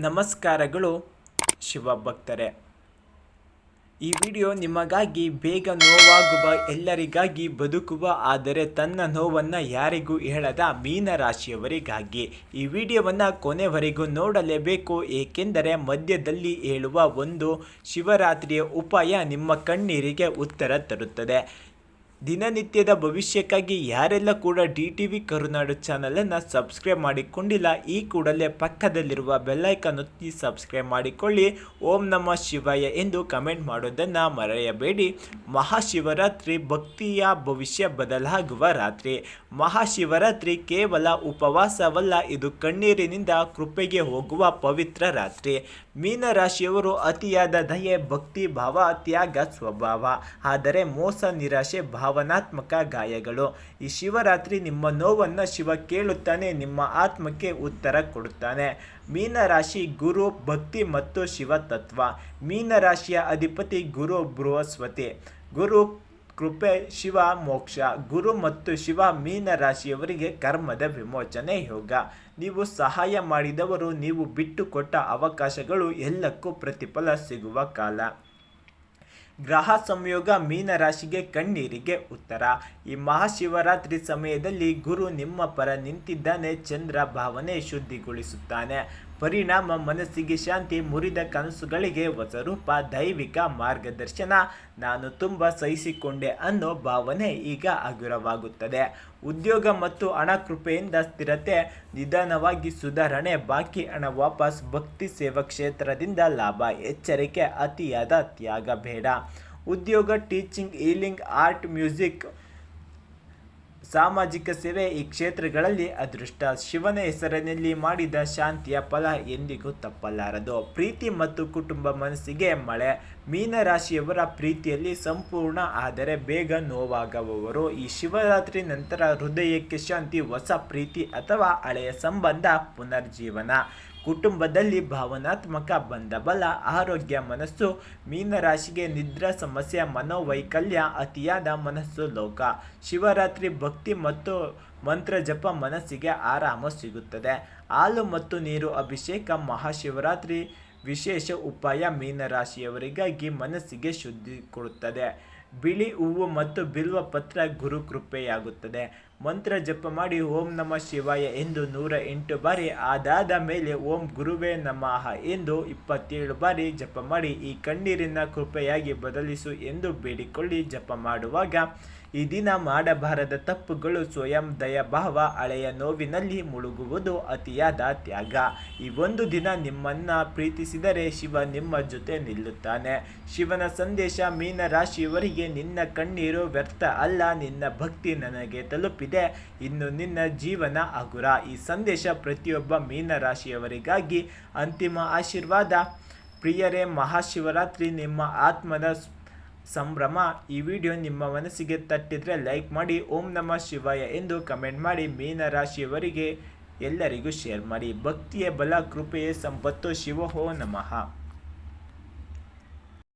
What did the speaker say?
ನಮಸ್ಕಾರಗಳು ಶಿವಭಕ್ತರೇ. ಈ ವಿಡಿಯೋ ನಿಮಗಾಗಿ ಬೇಗ ನೋವಾಗುವ ಎಲ್ಲರಿಗಾಗಿ ಬದುಕುವ ಆದರೆ ತನ್ನ ನೋವನ್ನು ಯಾರಿಗೂ ಹೇಳದ ಮೀನರಾಶಿಯವರಿಗಾಗಿ ಈ ವಿಡಿಯೋವನ್ನು ಕೊನೆವರೆಗೂ ನೋಡಲೇಬೇಕು. ಏಕೆಂದರೆ ಮಧ್ಯದಲ್ಲಿ ಹೇಳುವ ಒಂದು ಶಿವರಾತ್ರಿಯ ಉಪಾಯ ನಿಮ್ಮ ಕಣ್ಣೀರಿಗೆ ಉತ್ತರ ತರುತ್ತದೆ. ದಿನನಿತ್ಯದ ಭವಿಷ್ಯಕ್ಕಾಗಿ ಯಾರೆಲ್ಲ ಕೂಡ DTV ಕರುನಾಡು ಚಾನಲನ್ನು ಸಬ್ಸ್ಕ್ರೈಬ್ ಮಾಡಿಕೊಂಡಿಲ್ಲ, ಈ ಕೂಡಲೇ ಪಕ್ಕದಲ್ಲಿರುವ ಬೆಲ್ಲೈಕನ್ ಒತ್ತಿ ಸಬ್ಸ್ಕ್ರೈಬ್ ಮಾಡಿಕೊಳ್ಳಿ. ಓಂ ನಮಃ ಶಿವಾಯ ಎಂದು ಕಮೆಂಟ್ ಮಾಡೋದನ್ನು ಮರೆಯಬೇಡಿ. ಮಹಾಶಿವರಾತ್ರಿ ಭಕ್ತಿಯ ಭವಿಷ್ಯ ಬದಲಾಗುವ ರಾತ್ರಿ. ಮಹಾಶಿವರಾತ್ರಿ ಕೇವಲ ಉಪವಾಸವಲ್ಲ, ಇದು ಕಣ್ಣೀರಿನಿಂದ ಕೃಪೆಗೆ ಹೋಗುವ ಪವಿತ್ರ ರಾತ್ರಿ. ಮೀನರಾಶಿಯವರು ಅತಿಯಾದ ದಯೆ, ಭಕ್ತಿ ಭಾವ, ತ್ಯಾಗ ಸ್ವಭಾವ, ಆದರೆ ಮೋಸ, ನಿರಾಶೆ, ಭಾವನಾತ್ಮಕ ಗಾಯಗಳು. ಈ ಶಿವರಾತ್ರಿ ನಿಮ್ಮ ನೋವನ್ನು ಶಿವ ಕೇಳುತ್ತಾನೆ, ನಿಮ್ಮ ಆತ್ಮಕ್ಕೆ ಉತ್ತರ ಕೊಡುತ್ತಾನೆ. ಮೀನರಾಶಿ ಗುರು, ಭಕ್ತಿ ಮತ್ತು ಶಿವತತ್ವ. ಮೀನರಾಶಿಯ ಅಧಿಪತಿ ಗುರು ಬೃಹಸ್ಪತಿ. ಗುರು ಕೃಪೆ, ಶಿವ ಮೋಕ್ಷ. ಗುರು ಮತ್ತು ಶಿವ ಮೀನರಾಶಿಯವರಿಗೆ ಕರ್ಮದ ವಿಮೋಚನೆ ಯೋಗ. ನೀವು ಸಹಾಯ ಮಾಡಿದವರು, ನೀವು ಬಿಟ್ಟುಕೊಟ್ಟ ಅವಕಾಶಗಳು ಎಲ್ಲಕ್ಕೂ ಪ್ರತಿಫಲ ಸಿಗುವ ಕಾಲ. ಗ್ರಹ ಸಂಯೋಗ ಮೀನರಾಶಿಗೆ ಕಣ್ಣೀರಿಗೆ ಉತ್ತರ. ಈ ಮಹಾಶಿವರಾತ್ರಿ ಸಮಯದಲ್ಲಿ ಗುರು ನಿಮ್ಮ ಪರ ನಿಂತಿದ್ದಾನೆ, ಚಂದ್ರ ಭಾವನೆ ಶುದ್ಧಿಗೊಳಿಸುತ್ತಾನೆ. ಪರಿಣಾಮ ಮನಸ್ಸಿಗೆ ಶಾಂತಿ, ಮುರಿದ ಕನಸುಗಳಿಗೆ ಹೊಸ ರೂಪ, ದೈವಿಕ ಮಾರ್ಗದರ್ಶನ. ನಾನು ತುಂಬ ಸಹಿಸಿಕೊಂಡೆ ಅನ್ನೋ ಭಾವನೆ ಈಗ ಹಗುರವಾಗುತ್ತದೆ. ಉದ್ಯೋಗ ಮತ್ತು ಹಣ ಕೃಪೆಯಿಂದ ಸ್ಥಿರತೆ, ನಿಧಾನವಾಗಿ ಸುಧಾರಣೆ, ಬಾಕಿ ಹಣ ವಾಪಸ್. ಭಕ್ತಿ ಸೇವಾ ಕ್ಷೇತ್ರದಿಂದ ಲಾಭ. ಎಚ್ಚರಿಕೆ, ಅತಿಯಾದ ತ್ಯಾಗ ಬೇಡ. ಉದ್ಯೋಗ ಟೀಚಿಂಗ್, ಹೀಲಿಂಗ್, ಆರ್ಟ್, ಮ್ಯೂಸಿಕ್, ಸಾಮಾಜಿಕ ಸೇವೆ ಈ ಕ್ಷೇತ್ರಗಳಲ್ಲಿ ಅದೃಷ್ಟ. ಶಿವನ ಹೆಸರಿನಲ್ಲಿ ಮಾಡಿದ ಶಾಂತಿಯ ಫಲ ಎಂದಿಗೂ ತಪ್ಪಲಾರದು. ಪ್ರೀತಿ ಮತ್ತು ಕುಟುಂಬ ಮನಸ್ಸಿಗೆ ಮಳೆ. ಮೀನರಾಶಿಯವರ ಪ್ರೀತಿಯಲ್ಲಿ ಸಂಪೂರ್ಣ ಆದರೆ ಬೇಗ ನೋವಾಗುವವರು. ಈ ಶಿವರಾತ್ರಿ ನಂತರ ಹೃದಯಕ್ಕೆ ಶಾಂತಿ, ಹೊಸ ಪ್ರೀತಿ ಅಥವಾ ಹಳೆಯ ಸಂಬಂಧ ಪುನರ್ಜೀವನ. ಕುಟುಂಬದಲ್ಲಿ ಭಾವನಾತ್ಮಕ ಬಂಧ ಬಲ. ಆರೋಗ್ಯ ಮನಸ್ಸು. ಮೀನರಾಶಿಗೆ ನಿದ್ರಾ ಸಮಸ್ಯೆ, ಮನೋವೈಕಲ್ಯ, ಅತಿಯಾದ ಮನಸ್ಸು ಲೋಕ. ಶಿವರಾತ್ರಿ ಭಕ್ತಿ ಮತ್ತು ಮಂತ್ರ ಜಪ ಮನಸ್ಸಿಗೆ ಆರಾಮ ಸಿಗುತ್ತದೆ. ಹಾಲು ಮತ್ತು ನೀರು ಅಭಿಷೇಕ. ಮಹಾಶಿವರಾತ್ರಿ ವಿಶೇಷ ಉಪಾಯ ಮೀನರಾಶಿಯವರಿಗಾಗಿ ಮನಸ್ಸಿಗೆ ಶುದ್ಧಿ ಕೊಡುತ್ತದೆ. ಬಿಳಿ ಹೂವು ಮತ್ತು ಬಿಲ್ವ ಪತ್ರ ಗುರು ಕೃಪೆಯಾಗುತ್ತದೆ. ಮಂತ್ರ ಜಪ ಮಾಡಿ ಓಂ ನಮಃ ಶಿವಾಯ ಎಂದು 108 ಬಾರಿ, ಅದಾದ ಮೇಲೆ ಓಂ ಗುರುವೇ ನಮಃ ಎಂದು 27 ಬಾರಿ ಜಪ ಮಾಡಿ ಈ ಕಣ್ಣೀರಿನ ಕೃಪೆಯಾಗಿ ಬದಲಿಸು ಎಂದು ಬೇಡಿಕೊಳ್ಳಿ. ಜಪ ಮಾಡುವಾಗ ಈ ದಿನ ಮಾಡಬಾರದ ತಪ್ಪುಗಳು, ಸ್ವಯಂ ದಯಾಭಾವ, ಹಳೆಯ ನೋವಿನಲ್ಲಿ ಮುಳುಗುವುದು, ಅತಿಯಾದ ತ್ಯಾಗ. ಈ ಒಂದು ದಿನ ನಿಮ್ಮನ್ನು ಪ್ರೀತಿಸಿದರೆ ಶಿವ ನಿಮ್ಮ ಜೊತೆ ನಿಲ್ಲುತ್ತಾನೆ. ಶಿವನ ಸಂದೇಶ ಮೀನರಾಶಿಯವರಿಗೆ, ನಿನ್ನ ಕಣ್ಣೀರು ವ್ಯರ್ಥ ಅಲ್ಲ, ನಿನ್ನ ಭಕ್ತಿ ನನಗೆ ತಲುಪಿದೆ, ಇನ್ನು ನಿನ್ನ ಜೀವನ ಹಗುರ. ಈ ಸಂದೇಶ ಪ್ರತಿಯೊಬ್ಬ ಮೀನರಾಶಿಯವರಿಗಾಗಿ ಅಂತಿಮ ಆಶೀರ್ವಾದ. ಪ್ರಿಯರೇ, ಮಹಾಶಿವರಾತ್ರಿ ನಿಮ್ಮ ಆತ್ಮದ ಸಂಭ್ರಮ. ಈ ವಿಡಿಯೋ ನಿಮ್ಮ ಮನಸ್ಸಿಗೆ ತಟ್ಟಿದ್ರೆ ಲೈಕ್ ಮಾಡಿ, ಓಂ ನಮಃ ಶಿವಾಯ ಎಂದು ಕಮೆಂಟ್ ಮಾಡಿ, ಮೀನರಾಶಿಯವರಿಗೆ ಎಲ್ಲರಿಗೂ ಶೇರ್ ಮಾಡಿ. ಭಕ್ತಿಯೇ ಬಲ, ಕೃಪೆಯೇ ಸಂಪತ್ತು. ಶಿವೋ ನಮಃ.